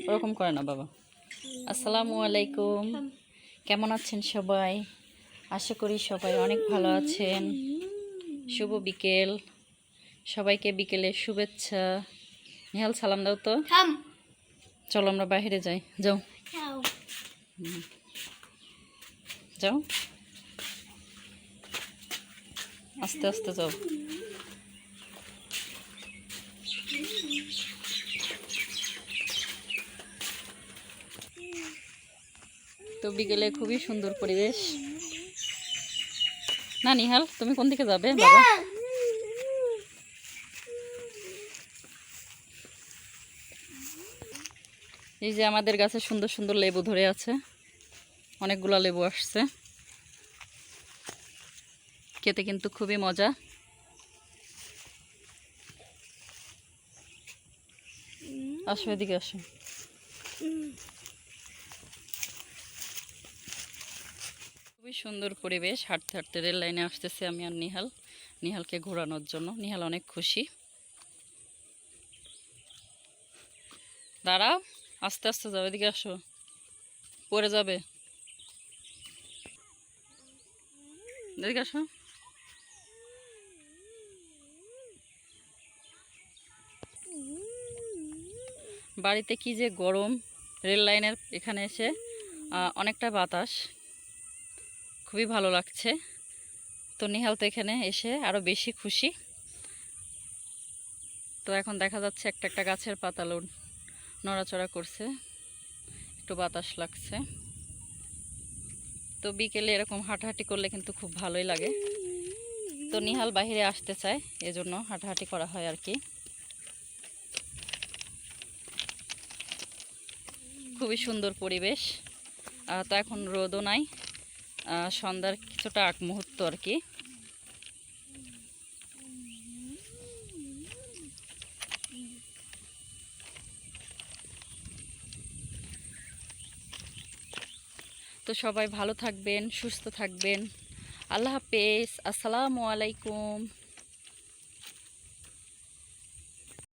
ওরকম করে না বাবা। আসসালামু আলাইকুম, কেমন আছেন সবাই? আশা করি সবাই অনেক ভালো আছেন। শুভ বিকেল, সবাইকে বিকেলের শুভেচ্ছা। নিহাল সালাম দাও তো। চলো আমরা বাইরে যাই। যাও যাও, আস্তে আস্তে যাও। তো বিকেলে খুবই সুন্দর পরিবেশ। না নিহাল, তুমি কোন দিকে যাবে বাবা? এই যে আমাদের গাছে সুন্দর সুন্দর লেবু ধরে আছে, অনেকগুলো লেবু আসছে, খেতে কিন্তু খুবই মজা। আসো এদিকে আসো। খুবই সুন্দর পরিবেশ। হাঁটতে হাঁটতে রেল লাইনে আসতেছে আমি আর নিহাল, নিহালকে ঘোরানোর জন্য। নিহাল অনেক খুশি। দাঁড়াও, আস্তে আস্তে যাও, এদিকে আসো, পড়ে যাবে। এদিকে আসো। বাড়িতে কি যে গরম, রেল লাইনের এখানে এসে অনেকটা বাতাস, খুবই ভালো লাগছে। তো নিহাল তো এখানে এসে আরও বেশি খুশি। তো এখন দেখা যাচ্ছে একটা একটা গাছের পাতা নড়াচড়া করছে, একটু বাতাস লাগছে। তো বিকেলে এরকম হাঁটাহাঁটি করলে কিন্তু খুব ভালোই লাগে। তো নিহাল বাইরে আসতে চায়, এজন্য হাঁটাহাঁটি করা হয় আর কি। খুবই সুন্দর পরিবেশ। তো এখন রোদও নাই, সন্ধ্যার কিছুটা আগ মুহূর্ত আর কি। তো সবাই ভালো থাকবেন, সুস্থ থাকবেন। আল্লাহ হাফেজ, আসসালামু আলাইকুম।